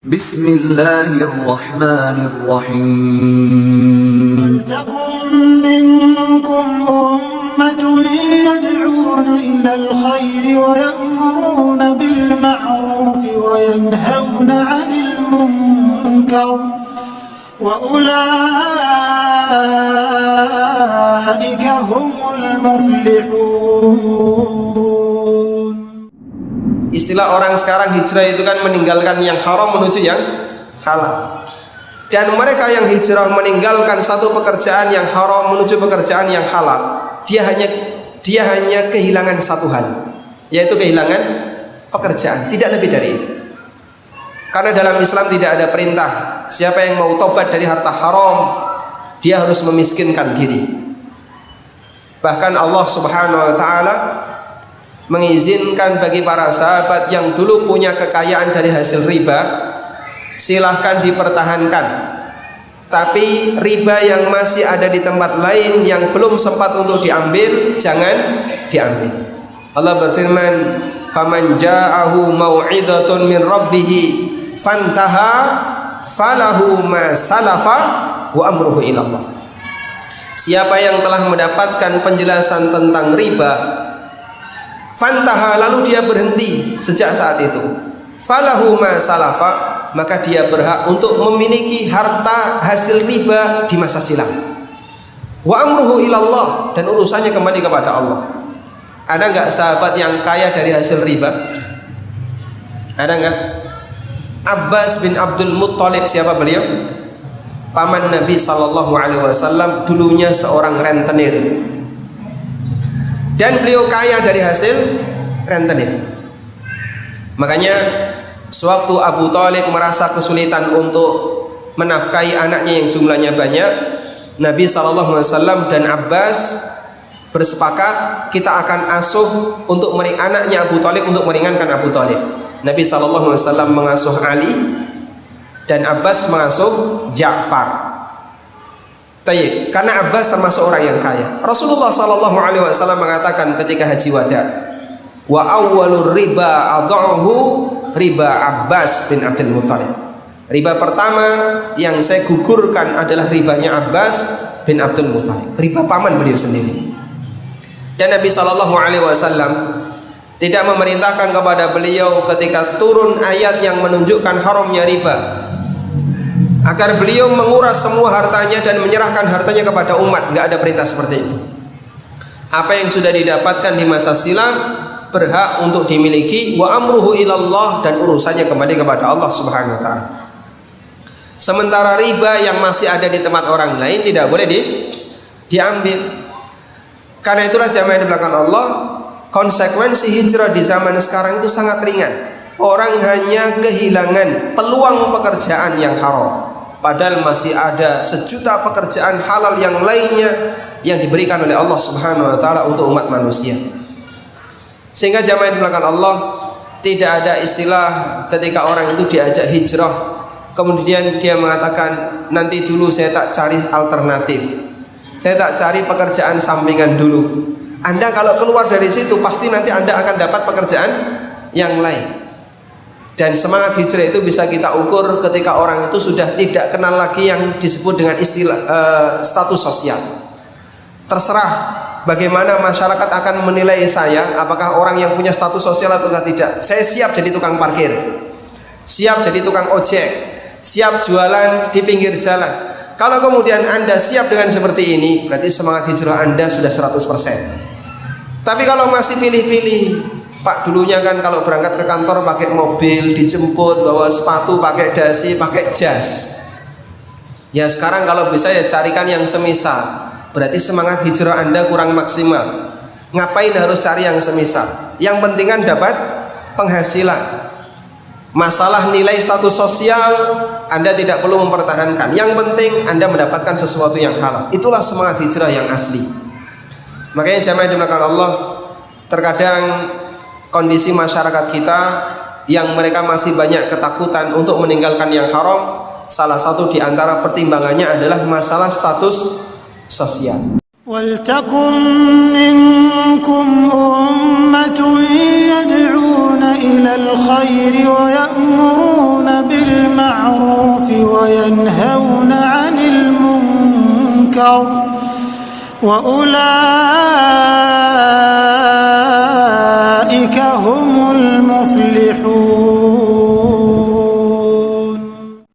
Bismillahirrahmanirrahim. ولتكن منكم أمة يدعون إلى الخير ويأمرون بالمعروف وينهون عن المنكر وأولئك هم المفلحون. Istilah orang sekarang hijrah itu kan meninggalkan yang haram menuju yang halal. Dan mereka yang hijrah meninggalkan satu pekerjaan yang haram menuju pekerjaan yang halal, dia hanya kehilangan satu hal, yaitu kehilangan pekerjaan, tidak lebih dari itu. Karena dalam Islam tidak ada perintah siapa yang mau tobat dari harta haram dia harus memiskinkan diri. Bahkan Allah Subhanahu wa taala mengizinkan bagi para sahabat yang dulu punya kekayaan dari hasil riba, silahkan dipertahankan. Tapi riba yang masih ada di tempat lain yang belum sempat untuk diambil, jangan diambil. Allah berfirman, "Faman ja'ahu mau'izatun min rabbih fantaha falahu ma salafa wa amruhu ila Allah." Siapa yang telah mendapatkan penjelasan tentang riba, fantaha, lalu dia berhenti sejak saat itu, falahu ma salafa, maka dia berhak untuk memiliki harta hasil riba di masa silam. Wa amruhu ilallah, dan urusannya kembali kepada Allah. Ada enggak sahabat yang kaya dari hasil riba? Ada enggak? Abbas bin Abdul Muttalib, siapa beliau? Paman Nabi SAW, dulunya seorang rentenir. Dan beliau kaya dari hasil rentenir. Makanya sewaktu Abu Thalib merasa kesulitan untuk menafkahi anaknya yang jumlahnya banyak, Nabi SAW dan Abbas bersepakat, kita akan asuh untuk anaknya Abu Thalib untuk meringankan Abu Thalib. Nabi SAW mengasuh Ali dan Abbas mengasuh Ja'far. Karena Abbas termasuk orang yang kaya. Rasulullah SAW mengatakan ketika haji wada, wa awwalur riba adhahu riba Abbas bin Abdul Muttalib. Riba pertama yang saya gugurkan adalah ribanya Abbas bin Abdul Muttalib, riba paman beliau sendiri. Dan Nabi SAW tidak memerintahkan kepada beliau ketika turun ayat yang menunjukkan haramnya riba agar beliau menguras semua hartanya dan menyerahkan hartanya kepada umat. Enggak ada perintah seperti itu. Apa yang sudah didapatkan di masa silam berhak untuk dimiliki, wa amruhu ilallah, dan urusannya kembali kepada Allah Subhanahu wa taala. Sementara riba yang masih ada di tempat orang lain tidak boleh diambil. Karena itulah jamaah di belakang Allah, konsekuensi hijrah di zaman sekarang itu sangat ringan. Orang hanya kehilangan peluang pekerjaan yang haram, padahal masih ada sejuta pekerjaan halal yang lainnya yang diberikan oleh Allah Subhanahu wa taala untuk umat manusia. Sehingga jamaah di belakang Allah, tidak ada istilah ketika orang itu diajak hijrah kemudian dia mengatakan, nanti dulu saya tak cari alternatif, saya tak cari pekerjaan sampingan dulu. Anda kalau keluar dari situ pasti nanti Anda akan dapat pekerjaan yang lain. Dan semangat hijrah itu bisa kita ukur ketika orang itu sudah tidak kenal lagi yang disebut dengan istilah status sosial. Terserah bagaimana masyarakat akan menilai saya, apakah orang yang punya status sosial atau tidak. Saya siap jadi tukang parkir, siap jadi tukang ojek, siap jualan di pinggir jalan. Kalau kemudian Anda siap dengan seperti ini, berarti semangat hijrah Anda sudah 100%. Tapi kalau masih pilih-pilih, Pak, dulunya kan kalau berangkat ke kantor pakai mobil, dijemput, bawa sepatu, pakai dasi, pakai jas. Ya sekarang kalau bisa ya carikan yang semisal. Berarti semangat hijrah Anda kurang maksimal. Ngapain harus cari yang semisal? Yang penting kan dapat penghasilan. Masalah nilai status sosial Anda tidak perlu mempertahankan. Yang penting Anda mendapatkan sesuatu yang halal. Itulah semangat hijrah yang asli. Makanya jamaah di belakang Allah, terkadang kondisi masyarakat kita yang mereka masih banyak ketakutan untuk meninggalkan yang haram, salah satu di antara pertimbangannya adalah masalah status sosial. ولتكن منكم أمة يدعون إلى الخير ويأمرون بالمعروف منكر وأولئك